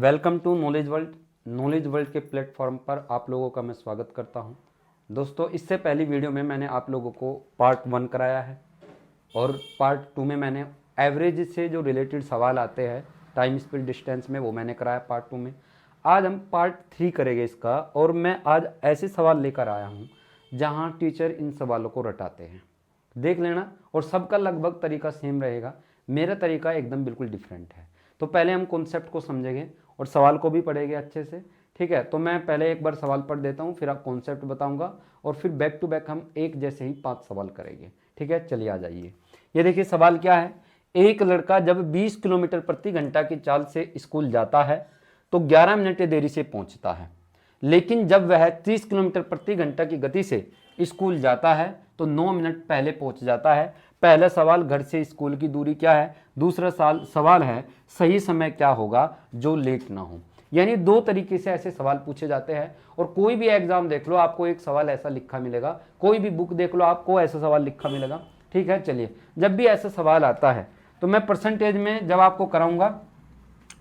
Welcome to knowledge world. Knowledge world के platform पर आप लोगों का मैं स्वागत करता हूं। दोस्तों, इससे पहली वीडियो में मैंने आप लोगों को पार्ट 1 कराया है और पार्ट 2 में मैंने एवरेज से जो रिलेटेड सवाल आते हैं टाइम स्पीड डिस्टेंस में वो मैंने कराया पार्ट 2 में। आज हम पार्ट 3 करेंगे इसका, और मैं आज ऐसे सवाल लेकर आया हूँ जहाँ टीचर इन सवालों को रटाते हैं। देख लेना, और सबका लगभग तरीका सेम रहेगा। मेरा तरीका एकदम बिल्कुल डिफरेंट है। तो पहले हम कॉन्सेप्ट को समझेंगे और सवाल को भी पढ़ेंगे अच्छे से। ठीक है, तो मैं पहले एक बार सवाल पढ़ देता हूँ, फिर आप कॉन्सेप्ट बताऊंगा और फिर बैक टू बैक हम एक जैसे ही 5 सवाल करेंगे। ठीक है, चलिए आ जाइए। ये देखिए सवाल क्या है। एक लड़का जब 20 किलोमीटर प्रति घंटा की चाल से स्कूल जाता है तो 11 मिनट देरी से पहुंचता है, लेकिन जब वह 30 किलोमीटर प्रति घंटा की गति से स्कूल जाता है तो 9 मिनट पहले पहुंच जाता है। पहला सवाल, घर से स्कूल की दूरी क्या है। दूसरा सवाल है, सही समय क्या होगा जो लेट ना हो। यानी दो तरीके से ऐसे सवाल पूछे जाते हैं। और कोई भी एग्जाम देख लो, आपको एक सवाल ऐसा लिखा मिलेगा। कोई भी बुक देख लो, आपको ऐसा सवाल लिखा मिलेगा। ठीक है, चलिए, जब भी ऐसा सवाल आता है तो मैं परसेंटेज में जब आपको कराऊंगा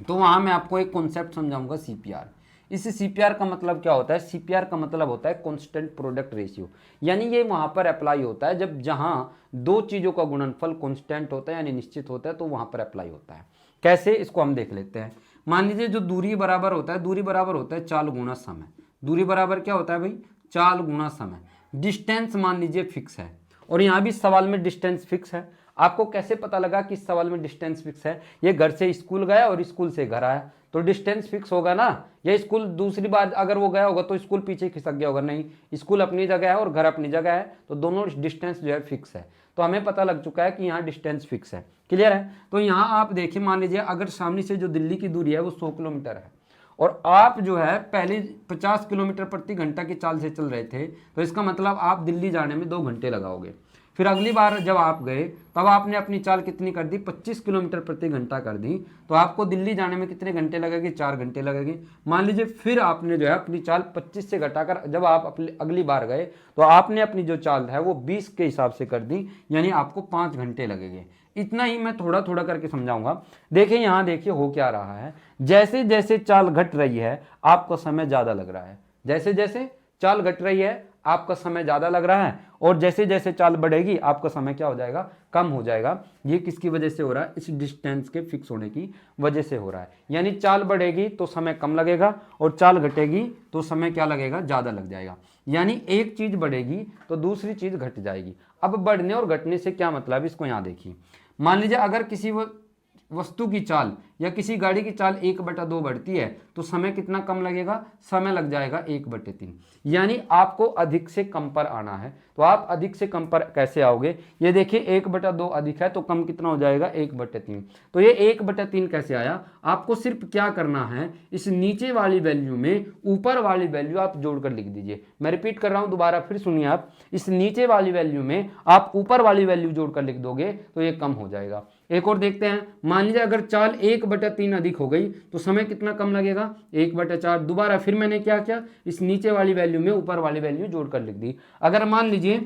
तो वहां मैं आपको एक कॉन्सेप्ट समझाऊंगा, सीपीआर। इस सीपीआर का मतलब क्या होता है? सीपीआर का मतलब होता है कांस्टेंट प्रोडक्ट रेशियो। यानी ये वहां पर अप्लाई होता है जब जहां दो चीजों का गुणनफल कांस्टेंट होता है यानी निश्चित होता है, तो वहां पर अप्लाई होता है। कैसे, इसको हम देख लेते हैं। मान लीजिए जो दूरी बराबर होता है, दूरी बराबर होता है चाल गुणा समय। दूरी बराबर क्या होता है भाई? चाल गुणा समय। डिस्टेंस मान लीजिए फिक्स है, और यहां भी सवाल में डिस्टेंस फिक्स है। आपको कैसे पता लगा कि इस सवाल में डिस्टेंस फिक्स है? ये घर से स्कूल गया और स्कूल से घर आया तो डिस्टेंस फिक्स होगा ना। या स्कूल दूसरी बार अगर वो गया होगा तो स्कूल पीछे खिसक गया होगा? नहीं, स्कूल अपनी जगह है और घर अपनी जगह है, तो दोनों डिस्टेंस जो है फिक्स है। तो हमें पता लग चुका है कि यहाँ डिस्टेंस फिक्स है। क्लियर है? तो यहाँ आप देखिए, मान लीजिए अगर सामने से जो दिल्ली की दूरी है वो 100 किलोमीटर है और आप जो है पहले 50 किलोमीटर प्रति घंटा की चाल से चल रहे थे, तो इसका मतलब आप दिल्ली जाने में 2 घंटे लगाओगे। फिर अगली बार जब आप गए तब आपने अपनी चाल कितनी कर दी? 25 किलोमीटर प्रति घंटा कर दी, तो आपको दिल्ली जाने में कितने घंटे लगेंगे? 4 घंटे लगेंगे। मान लीजिए फिर आपने जो है अपनी चाल 25 से घटाकर जब आप अगली बार गए तो आपने अपनी जो चाल है वो 20 के हिसाब से कर दी, यानी आपको 5 घंटे लगेंगे। इतना ही मैं थोड़ा थोड़ा करके समझाऊंगा। देखिए यहाँ देखिए हो क्या रहा है। जैसे जैसे चाल घट रही है आपका समय ज्यादा लग रहा है। जैसे जैसे चाल घट रही है आपका समय ज्यादा लग रहा है, और जैसे जैसे चाल बढ़ेगी आपका समय क्या हो जाएगा? कम हो जाएगा। ये किसकी वजह से हो रहा है? इस डिस्टेंस के फिक्स होने की वजह से हो रहा है। यानी चाल बढ़ेगी तो समय कम लगेगा और चाल घटेगी तो समय क्या लगेगा? ज्यादा लग जाएगा। यानी एक चीज बढ़ेगी तो दूसरी चीज घट जाएगी। अब बढ़ने और घटने से क्या मतलब, इसको यहां देखिए। मान लीजिए अगर किसी वस्तु की चाल या किसी गाड़ी की चाल 1/2 बढ़ती है तो समय कितना कम लगेगा? समय लग जाएगा 1/3। यानी आपको अधिक से कम पर आना है, तो आप अधिक से कम पर कैसे आओगे? ये देखिए 1/2 अधिक है तो कम कितना हो जाएगा? 1/3। तो ये 1/3 कैसे आया? आपको सिर्फ क्या करना है, इस नीचे वाली वैल्यू में ऊपर वाली वैल्यू आप जोड़कर लिख दीजिए। मैं रिपीट कर रहा हूं, दोबारा फिर सुनिए आप। इस नीचे वाली वैल्यू में आप ऊपर वाली वैल्यू जोड़कर लिख दोगे तो ये कम हो जाएगा। एक और देखते हैं। मान लीजिए अगर चाल 1/3 अधिक हो गई तो समय कितना कम लगेगा? 1/4। दोबारा फिर मैंने क्या किया, इस नीचे वाली वैल्यू में ऊपर वाली वैल्यू जोड़कर लिख दी। अगर मान लीजिए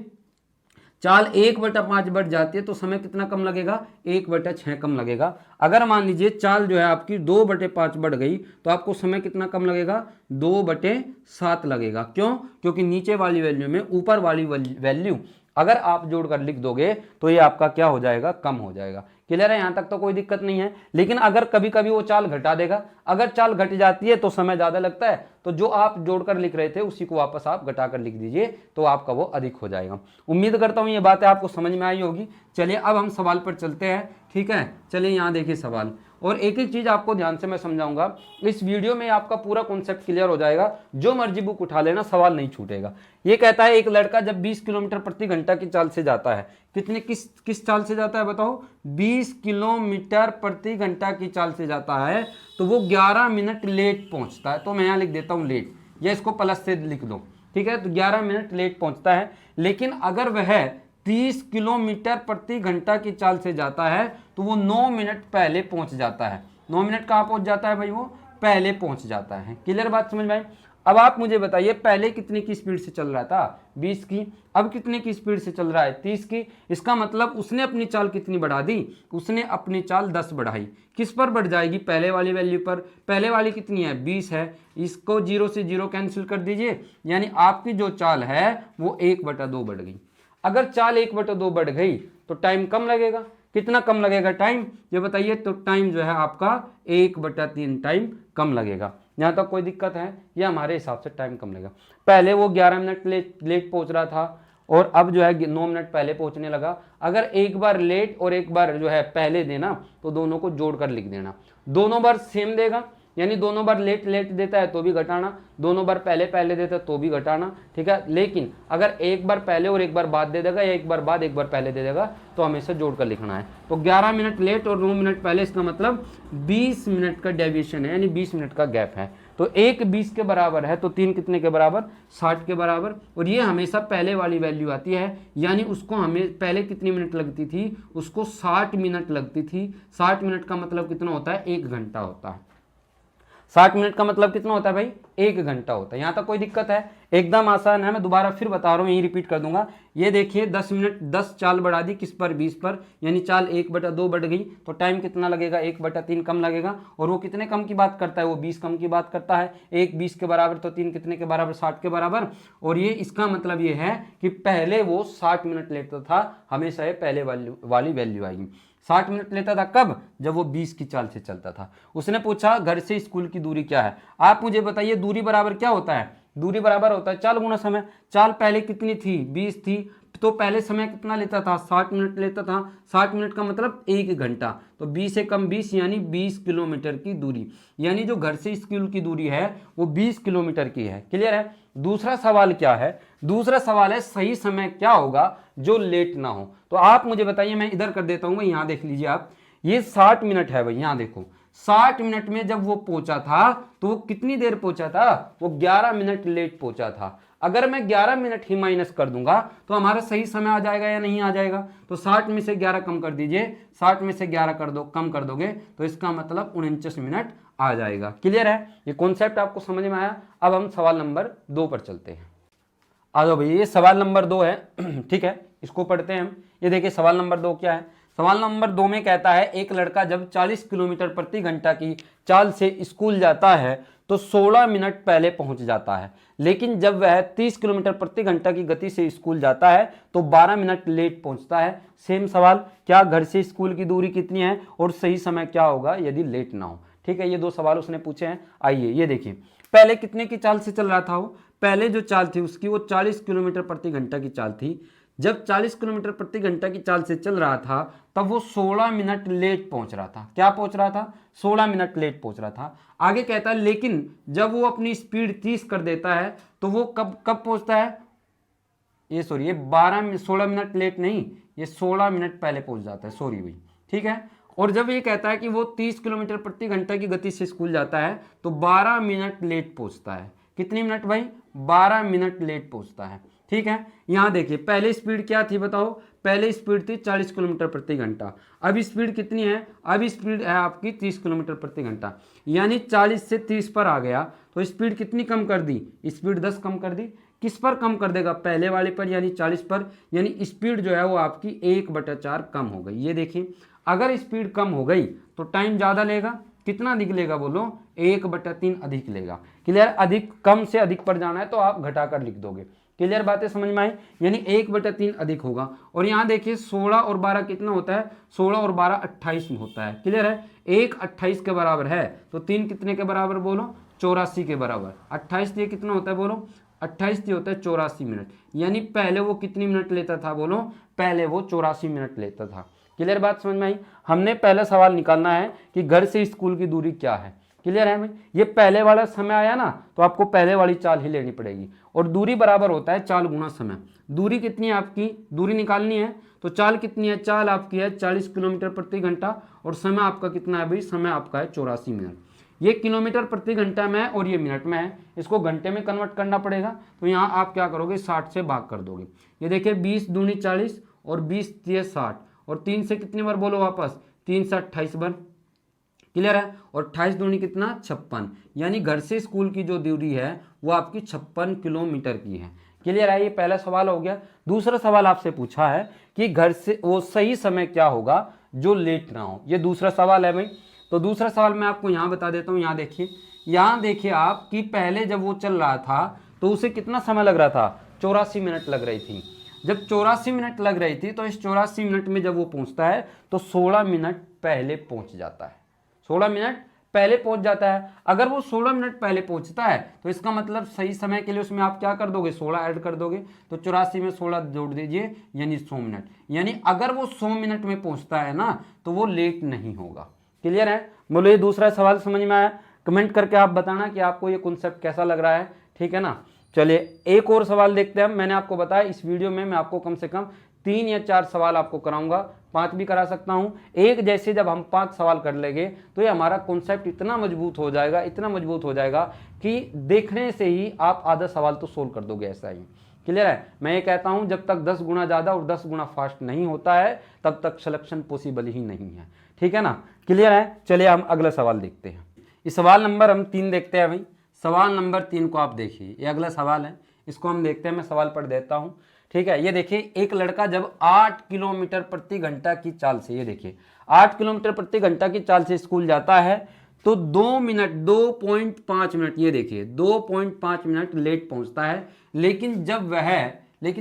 चाल 1/5 बढ़ जाती है तो समय कितना कम लगेगा? 1/6 कम लगेगा। अगर मान लीजिए चाल जो है आपकी 2/5 बढ़ गई तो आपको समय कितना कम लगेगा? 2/7 लगेगा। क्यों? क्योंकि नीचे वाली वैल्यू में ऊपर वाली वैल्यू अगर आप जोड़कर लिख दोगे तो ये आपका क्या हो जाएगा? कम हो जाएगा। क्लियर है? यहां तक तो कोई दिक्कत नहीं है। लेकिन अगर कभी कभी वो चाल घटा देगा, अगर चाल घट जाती है तो समय ज्यादा लगता है, तो जो आप जोड़कर लिख रहे थे उसी को वापस आप घटाकर लिख दीजिए तो आपका वो अधिक हो जाएगा। उम्मीद करता हूं ये बातें आपको समझ में आई होगी। चलिए अब हम सवाल पर चलते हैं। ठीक है, चलिए यहां देखिए सवाल, और एक एक चीज आपको ध्यान से मैं समझाऊंगा। इस वीडियो में आपका पूरा कॉन्सेप्ट क्लियर हो जाएगा। जो मर्जी बुक उठा लेना, सवाल नहीं छूटेगा। ये कहता है एक लड़का जब 20 किलोमीटर प्रति घंटा की चाल से जाता है, किस चाल से जाता है बताओ? 20 किलोमीटर प्रति घंटा की चाल से जाता है तो वो 11 मिनट लेट पहुंचता है। तो मैं यहां लिख देता हूं लेट, या इसको प्लस से लिख दो। ठीक है, तो 11 मिनट लेट पहुंचता है। लेकिन अगर वह 30 किलोमीटर प्रति घंटा की चाल से जाता है तो वो 9 मिनट पहले पहुंच जाता है। 9 मिनट कहाँ पहुंच जाता है भाई? वो पहले पहुंच जाता है। क्लियर बात समझ में आई? अब आप मुझे बताइए पहले कितने की स्पीड से चल रहा था, 20 की, अब कितने की स्पीड से चल रहा है, 30 की। इसका मतलब उसने अपनी चाल कितनी बढ़ा दी, उसने अपनी चाल 10 बढ़ाई। किस पर बढ़ जाएगी, पहले वाली वैल्यू पर। पहले वाली कितनी है, 20 है, इसको 0 से 0 कैंसिल कर दीजिए, यानी आपकी जो चाल है वो 1/2 बढ़ गई। अगर चाल 1/2 बढ़ गई तो टाइम कम लगेगा। कितना कम लगेगा टाइम, ये बताइए। तो टाइम जो है आपका 1/3 टाइम कम लगेगा। यहाँ तक कोई दिक्कत है, या हमारे हिसाब से टाइम कम लगेगा। पहले वो 11 मिनट लेट पहुंच रहा था और अब जो है 9 मिनट पहले पहुंचने लगा। अगर एक बार लेट और एक बार जो है पहले देना तो दोनों को जोड़कर लिख देना। दोनों बार सेम देगा, यानी दोनों बार लेट लेट देता है तो भी घटाना, दोनों बार पहले पहले देता है तो भी घटाना, ठीक है। लेकिन अगर एक बार पहले और एक बार बाद दे देगा, या एक बार बाद एक बार पहले दे देगा, तो हमेशा जोड़कर लिखना है। तो 11 मिनट लेट और 9 मिनट पहले, इसका मतलब 20 मिनट का डेविएशन है, यानी 20 मिनट का गैप है। तो एक 20 के बराबर है तो 3 कितने के बराबर, 60 के बराबर। और ये हमेशा पहले वाली वैल्यू आती है, यानी उसको हमें पहले कितनी मिनट लगती थी, उसको 60 मिनट लगती थी। 60 मिनट का मतलब कितना होता है, 1 घंटा होता है। 60 मिनट का मतलब कितना होता है भाई, 1 घंटा होता है। यहां तक कोई दिक्कत है, एकदम आसान है। मैं दोबारा फिर बता रहा हूं, यही रिपीट कर दूंगा। ये देखिए 10 मिनट 10 चाल बढ़ा दी, किस पर, 20 पर, यानी चाल 1/2 बढ़ गई, तो टाइम कितना लगेगा, 1/3 कम लगेगा। और वो कितने कम की बात करता है, वो 20 कम की बात करता है। 1 20 के बराबर तो 3 कितने के बराबर, 60 के बराबर। और ये इसका मतलब ये है कि पहले वो 60 मिनट लेता था, हमेशा ये पहले वाली वैल्यू आएगी। 60 मिनट लेता था कब, जब वो 20 की चाल से चलता था। उसने पूछा घर से स्कूल की दूरी क्या है। आप मुझे बताइए दूरी बराबर क्या होता है, दूरी बराबर होता है चाल गुना समय। चाल पहले कितनी थी, 20 थी, तो पहले समय कितना लेता था, 60 मिनट लेता था। 60 मिनट का मतलब 1 घंटा, तो 20 से कम 20 यानी 20 किलोमीटर की दूरी, यानी जो घर से स्कूल की दूरी है वो 20 किलोमीटर की है। क्लियर है। दूसरा सवाल क्या है, दूसरा सवाल है सही समय क्या होगा जो लेट ना हो। तो आप मुझे बताइए, मैं इधर कर देता हूं, यहां देख लीजिए आप, ये 60 मिनट है भाई, यहां देखो 60 मिनट में जब वो पहुंचा था तो वो कितनी देर पहुंचा था, वो 11 मिनट लेट पहुंचा था। अगर मैं 11 मिनट ही माइनस कर दूंगा तो हमारा सही समय आ जाएगा या नहीं आ जाएगा। तो 60 में से 11 कम कर दीजिए, 60 में से 11 कर दो, कम कर दोगे तो इसका मतलब 49 मिनट आ जाएगा। क्लियर है, ये कॉन्सेप्ट आपको समझ में आया। अब हम सवाल नंबर 2 पर चलते हैं। आ जाओ भैया, ये सवाल नंबर 2 है, ठीक है, इसको पढ़ते हैं हम। ये देखिए सवाल नंबर 2 क्या है। सवाल नंबर 2 में कहता है एक लड़का जब 40 किलोमीटर प्रति घंटा की चाल से स्कूल जाता है तो 16 मिनट पहले पहुंच जाता है, लेकिन जब वह 30 किलोमीटर प्रति घंटा की गति से स्कूल जाता है तो 12 मिनट लेट पहुंचता है। सेम सवाल, क्या घर से स्कूल की दूरी कितनी है और सही समय क्या होगा यदि लेट ना हो। ठीक है, ये 2 सवाल उसने पूछे हैं। आइए ये देखिए, पहले कितने की चाल से चल रहा था वो, पहले जो चाल थी उसकी वो 40 किलोमीटर प्रति घंटा की चाल थी। जब 40 किलोमीटर प्रति घंटा की चाल से चल रहा था तब वो 16 मिनट लेट पहुंच रहा था। क्या पहुंच रहा था, 16 मिनट लेट पहुंच रहा था। आगे कहता है लेकिन जब वो अपनी स्पीड 30 कर देता है तो वो कब पहुंचता है, ये सॉरी, ये 16 मिनट लेट नहीं, ये 16 मिनट पहले पहुंच जाता है, सॉरी भाई, ठीक है। और जब ये कहता है कि वो 30 किलोमीटर प्रति घंटा की गति से स्कूल जाता है तो 12 मिनट लेट पहुंचता है। कितनी मिनट भाई, 12 मिनट लेट पहुंचता है। ठीक है, यहां देखिए पहले स्पीड क्या थी बताओ, पहले स्पीड थी 40 किलोमीटर प्रति घंटा। अब स्पीड कितनी है, अब स्पीड है आपकी 30 किलोमीटर प्रति घंटा, यानी 40 से 30 पर आ गया तो स्पीड कितनी कम कर दी, स्पीड 10 कम कर दी। किस पर कम कर देगा, पहले वाले पर यानी 40 पर, यानी स्पीड जो है वो आपकी 1/4 कम हो गई। ये देखिए अगर स्पीड कम हो गई तो टाइम ज़्यादा लेगा, कितना अधिक लेगा बोलो, 1/3 अधिक लेगा। क्लियर, अधिक कम से अधिक पर जाना है तो आप घटाकर लिख दोगे। क्लियर, बातें समझ में आई, यानी 1/3 अधिक होगा। और यहाँ देखिए 16 और 12 कितना होता है, 16 और 12 28 में होता है। क्लियर है, 1 28 के बराबर है तो 3 कितने के बराबर बोलो, 84 के बराबर। 28 ये कितना होता है बोलो, 28 ये होता है 84 मिनट, यानी पहले वो कितनी मिनट लेता था बोलो, पहले वो 84 मिनट लेता था। क्लियर, बात समझ में आई। हमने पहला सवाल निकालना है कि घर से स्कूल की दूरी क्या है। क्लियर है भाई, ये पहले वाला समय आया ना तो आपको पहले वाली चाल ही लेनी पड़ेगी। और दूरी बराबर होता है चाल गुना समय। दूरी कितनी है आपकी, दूरी निकालनी है तो चाल कितनी है, चाल आपकी है 40 किलोमीटर प्रति घंटा और समय आपका कितना है भाई, समय आपका है 84 मिनट। ये किलोमीटर प्रति घंटा में है और ये मिनट में है, इसको घंटे में कन्वर्ट करना पड़ेगा। तो यहाँ आप क्या करोगे, 60 से भाग कर दोगे। ये देखिए 20 दूनी 40 और 20 3 60 और 3 से कितनी बार बोलो वापस, 3 से 28 बार। क्लियर है। और 28 दूनी कितना 56, यानी घर से स्कूल की जो दूरी है वो आपकी 56 किलोमीटर की है। क्लियर है, ये पहला सवाल हो गया। दूसरा सवाल आपसे पूछा है कि घर से वो सही समय क्या होगा जो लेट ना हो, ये दूसरा सवाल है भाई। तो दूसरा सवाल मैं आपको यहाँ बता देता हूँ। यहाँ देखिए आप कि पहले जब वो चल रहा था तो उसे कितना समय लग रहा था, 84 मिनट लग रही थी। जब 84 मिनट लग रही थी तो इस 84 मिनट में जब वो पहुंचता है तो 16 मिनट पहले पहुंच जाता है, 16 मिनट पहले पहुंच जाता है। अगर वो 16 मिनट पहले पहुंचता है तो इसका मतलब सही समय के लिए उसमें आप क्या कर दोगे, 16 ऐड कर दोगे। तो 84 में 16 जोड़ दीजिए, यानी 100 मिनट। यानी अगर वो 100 मिनट में पहुंचता है ना तो वो लेट नहीं होगा। क्लियर है। बोलो ये दूसरा सवाल समझ में आया? कमेंट करके आप बताना कि आपको ये कॉन्सेप्ट कैसा लग रहा है, ठीक है ना। चलिए एक और सवाल देखते हैं। मैंने आपको बताया इस वीडियो में मैं आपको कम से कम 3 या 4 सवाल आपको कराऊंगा, 5 भी करा सकता हूं। एक जैसे जब हम 5 सवाल कर लेंगे तो ये हमारा कॉन्सेप्ट इतना मजबूत हो जाएगा, इतना मजबूत हो जाएगा कि देखने से ही आप आधा सवाल तो सोल्व कर दोगे, ऐसा ही। क्लियर है। मैं ये कहता हूं जब तक 10 गुना ज़्यादा और 10 गुना फास्ट नहीं होता है तब तक सिलेक्शन पॉसिबल ही नहीं है, ठीक है ना। क्लियर है। चलिए हम अगला सवाल देखते हैं। इस सवाल नंबर हम 3 देखते हैं भाई। सवाल नंबर 3 को आप देखिए, ये अगला सवाल है, इसको हम देखते हैं। मैं सवाल पढ़ देता हूं, ठीक है। ये देखिए एक लड़का जब 8 किलोमीटर प्रति घंटा की चाल से, ये देखिए 8 किलोमीटर प्रति घंटा की चाल से स्कूल जाता है तो 2.5 मिनट, ये देखिए 2.5 मिनट लेट पहुंचता है। लेकिन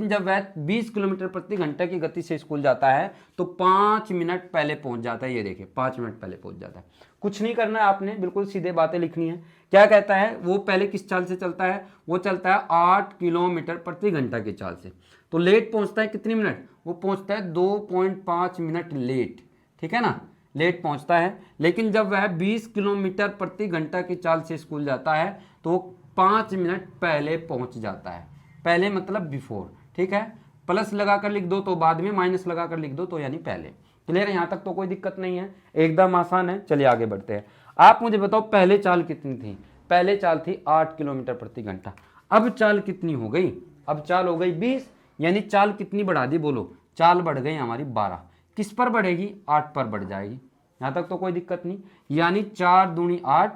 जब वह 20 किलोमीटर प्रति घंटा की गति से स्कूल जाता है तो 5 मिनट पहले पहुंच जाता है। ये देखिए 5 मिनट पहले पहुंच जाता है। कुछ नहीं करना है आपने, बिल्कुल सीधे बातें लिखनी है। क्या कहता है वो पहले किस चाल से चलता है, वो चलता है 8 किलोमीटर प्रति घंटा की चाल से। तो लेट पहुंचता है कितनी मिनट, वो पहुंचता है 2.5 मिनट लेट, ठीक है ना, लेट पहुंचता है। लेकिन जब वह 20 किलोमीटर प्रति घंटा की चाल से स्कूल जाता है तो 5 मिनट पहले पहुंच जाता है। पहले मतलब बिफोर, ठीक है। प्लस लगाकर लिख दो तो बाद में, माइनस लगाकर लिख दो तो यानी पहले। क्लियर है, यहाँ तक तो कोई दिक्कत नहीं है, एकदम आसान है। चलिए आगे बढ़ते हैं। आप मुझे बताओ पहले चाल कितनी थी। पहले चाल थी 8 किलोमीटर प्रति घंटा। अब चाल कितनी हो गई, अब चाल हो गई 20, यानी चाल कितनी बढ़ा दी, बोलो। चाल बढ़ गई हमारी 12। किस पर बढ़ेगी, 8 पर बढ़ जाएगी। यहाँ तक तो कोई दिक्कत नहीं। यानी 4 दूनी 8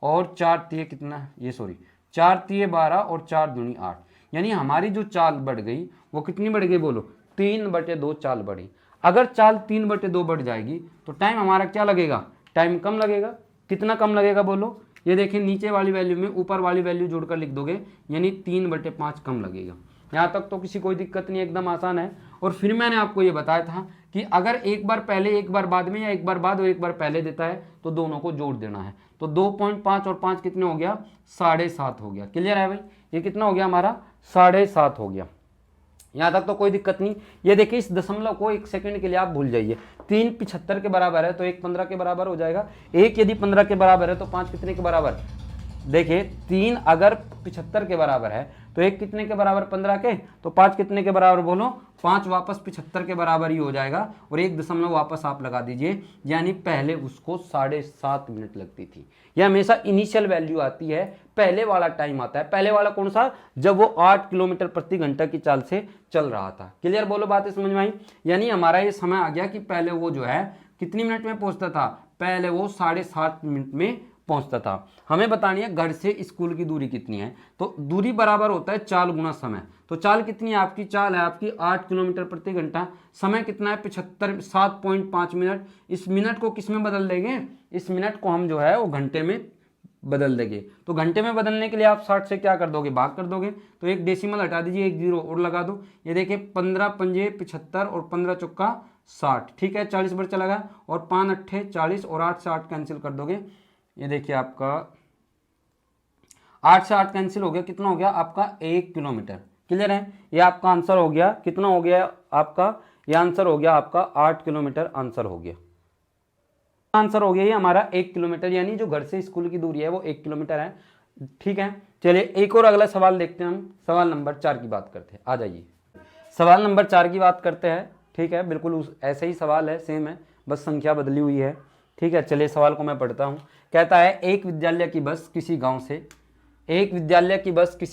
और 4 तिये कितना, ये सॉरी 4 तिये 12 और 4 दूनी 8, यानी हमारी जो चाल बढ़ गई वो कितनी बढ़ गई, बोलो 3/2 चाल बढ़ी। अगर चाल 3/2 बढ़ जाएगी तो टाइम हमारा क्या लगेगा, टाइम कम लगेगा। कितना कम लगेगा, बोलो। ये देखिए नीचे वाली वैल्यू में ऊपर वाली वैल्यू जोड़कर लिख दोगे, यानी 3/5 कम लगेगा। यहाँ तक तो किसी कोई दिक्कत नहीं, एकदम आसान है। और फिर मैंने आपको ये बताया था कि अगर एक बार पहले एक बार बाद में, या एक बार बाद और एक बार पहले देता है तो दोनों को जोड़ देना है। तो 2.5 और 5 कितने हो गया, 7.5 हो गया। क्लियर है भाई, ये कितना हो गया हमारा, 7.5 हो गया। यहाँ तक तो कोई दिक्कत नहीं। ये देखिए इस दशमलव को 1 सेकंड के लिए आप भूल जाइए। 3 75 के बराबर है तो 1 15 के बराबर हो जाएगा। 1 यदि 15 के बराबर है तो 5 कितने के बराबर, देखिए 3 अगर 75 के बराबर है तो 1 कितने के बराबर, 15 के, तो 5 कितने के बराबर, बोलो। 5 वापस 75 के बराबर ही हो जाएगा और 1 दशमलव वापस आप लगा दीजिए। यानी पहले उसको 7.5 मिनट लगती थी। यह हमेशा इनिशियल वैल्यू आती है, पहले वाला टाइम आता है। पहले वाला कौन सा, जब वो 8 किलोमीटर प्रति घंटा की चाल से चल रहा था। क्लियर, बोलो बातें समझ में आई। यानी हमारा ये समय आ गया कि पहले वो जो है कितनी मिनट में पहुंचता था, पहले वो 7.5 मिनट में पहुंचता था। हमें बतानी है घर से स्कूल की दूरी कितनी है। तो दूरी बराबर होता है चाल गुना समय। तो चाल कितनी है आपकी, चाल है आपकी 8 किलोमीटर प्रति घंटा। समय कितना है 7.5 मिनट। इस मिनट को किस में बदल देंगे, इस मिनट को हम जो है वो घंटे में बदल देंगे। तो घंटे में बदलने के लिए आप 60 से क्या कर दोगे, भाग कर दोगे। तो एक डेसिमल हटा दीजिए, 1 जीरो और लगा दो। ये देखिए 15 पंजे 75 और 15 चौका 60, ठीक है। 40 बढ़ चला गया और 5 अट्ठे 40 और 8 से 8 कैंसिल कर दोगे। ये देखिए आपका 8 से 8 कैंसिल हो गया, कितना हो गया आपका 1 किलोमीटर। क्लियर है, ये आपका आंसर हो गया। कितना हो गया आपका, ये आंसर हो गया आपका 8 किलोमीटर आंसर हो गया। आंसर हो गया ये हमारा 1 किलोमीटर, यानी जो घर से स्कूल की दूरी है वो 1 किलोमीटर है। ठीक है, चलिए एक और अगला सवाल देखते हैं। हम सवाल नंबर 4 की बात करते हैं। आ जाइए, सवाल नंबर 4 की बात करते हैं। ठीक है, बिल्कुल ऐसे ही सवाल है, सेम है, बस संख्या बदली हुई है। ठीक है, चलिए सवाल को मैं पढ़ता हूँ। कहता है एक विद्यालय की बस किसी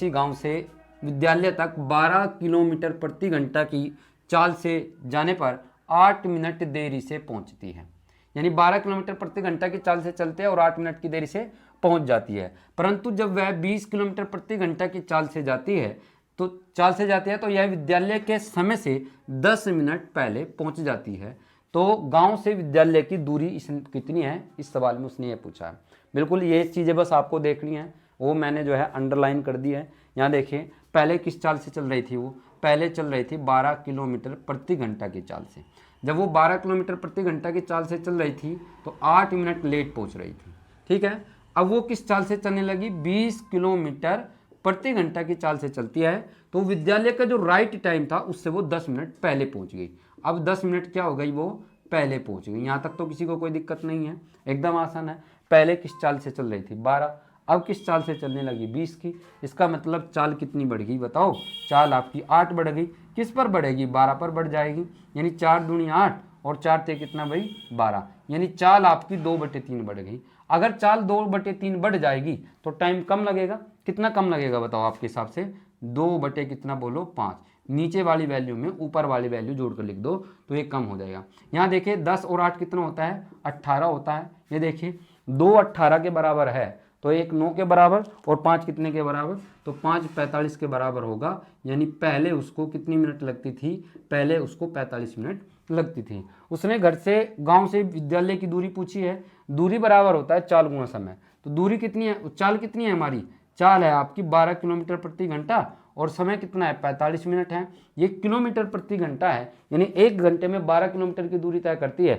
गांव से विद्यालय तक 12 किलोमीटर प्रति घंटा की चाल से जाने पर 8 मिनट देरी से पहुंचती है। यानी 12 किलोमीटर प्रति घंटा की चाल से चलते हैं और 8 मिनट की देरी से पहुंच जाती है। परंतु जब वह 20 किलोमीटर प्रति घंटा की चाल से जाती है तो यह विद्यालय के समय से 10 मिनट पहले पहुंच जाती है। तो गांव से विद्यालय की दूरी कितनी है, इस सवाल में उसने ये पूछा है। बिल्कुल ये चीज़ें बस आपको देखनी है, वो मैंने जो है अंडरलाइन कर दी है। यहाँ देखिए पहले किस चाल से चल रही थी, वो पहले चल रही थी 12 किलोमीटर प्रति घंटा की चाल से। जब वो 12 किलोमीटर प्रति घंटा की चाल से चल रही थी तो 8 मिनट लेट पहुँच रही थी, ठीक है। अब वो किस चाल से चलने लगी, 20 किलोमीटर प्रति घंटा की चाल से चलती है, तो विद्यालय का जो राइट टाइम था उससे वो 10 मिनट पहले पहुंच गई। अब 10 मिनट क्या हो गई, वो पहले पहुंच गई। यहाँ तक तो किसी को कोई दिक्कत नहीं है, एकदम आसान है। पहले किस चाल से चल रही थी, 12, अब किस चाल से चलने लगी, 20 की। इसका मतलब चाल कितनी बढ़ गई बताओ, चाल आपकी 8 बढ़ गई। किस पर बढ़ेगी, 12 पर बढ़ जाएगी, यानी 4 दूनी 8 और 4 ते कितना भाई 12, यानी चाल आपकी 2/3 बढ़ गई। अगर चाल 2/3 बढ़ जाएगी तो टाइम कम लगेगा, कितना कम लगेगा बताओ आपके हिसाब से, 2 कितना बोलो 5। नीचे वाली वैल्यू में ऊपर वाली वैल्यू जोड़कर लिख दो तो ये कम हो जाएगा। यहाँ देखिए 10 और 8 कितना होता है, 18 होता है। ये देखिए 2 18 के बराबर है तो 1 9 के बराबर और 5 कितने के बराबर, तो 5 45 के बराबर होगा। यानी पहले उसको कितनी मिनट लगती थी, पहले उसको 45 मिनट लगती थी। उसने घर से गांव से विद्यालय की दूरी पूछी है, दूरी बराबर होता है चाल गुणा समय। तो दूरी कितनी है, चाल कितनी है हमारी, चाल है आपकी 12 किलोमीटर प्रति घंटा और समय कितना है 45 मिनट है। ये किलोमीटर प्रति घंटा है, यानी 1 घंटे में 12 किलोमीटर की दूरी तय करती है।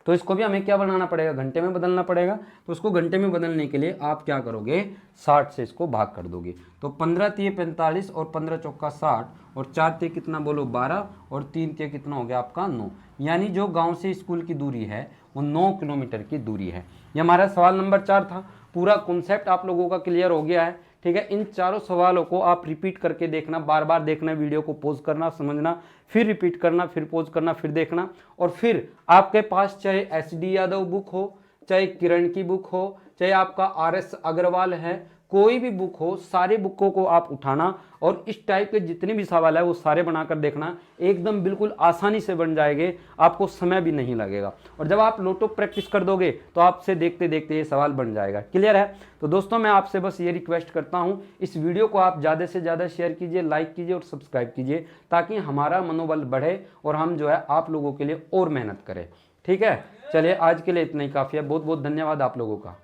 तो इसको भी हमें क्या बनाना पड़ेगा, घंटे में बदलना पड़ेगा। तो उसको घंटे में बदलने के लिए आप क्या करोगे, 60 से इसको भाग कर दोगे। तो 15 तिये 45 और 15 चौका 60 और 4 तिये कितना बोलो 12 और 3 तिये कितना हो गया आपका 9। यानी जो गांव से स्कूल की दूरी है वो 9 किलोमीटर की दूरी है। ये हमारा सवाल नंबर 4 था। पूरा कॉन्सेप्ट आप लोगों का क्लियर हो गया है, ठीक है। इन चारों सवालों को आप रिपीट करके देखना, बार बार देखना, वीडियो को पॉज करना, समझना, फिर रिपीट करना, फिर पॉज करना, फिर देखना। और फिर आपके पास चाहे SD यादव बुक हो, चाहे किरण की बुक हो, चाहे आपका RS अग्रवाल है, कोई भी बुक हो, सारे बुकों को आप उठाना और इस टाइप के जितने भी सवाल है वो सारे बनाकर देखना। एकदम बिल्कुल आसानी से बन जाएंगे, आपको समय भी नहीं लगेगा। और जब आप लोटो प्रैक्टिस कर दोगे तो आपसे देखते देखते ये सवाल बन जाएगा। क्लियर है। तो दोस्तों मैं आपसे बस ये रिक्वेस्ट करता हूँ, इस वीडियो को आप ज़्यादा से ज़्यादा शेयर कीजिए, लाइक कीजिए और सब्सक्राइब कीजिए, ताकि हमारा मनोबल बढ़े और हम जो है आप लोगों के लिए और मेहनत करें। ठीक है, चलिए आज के लिए इतना ही काफ़ी है। बहुत बहुत धन्यवाद आप लोगों का।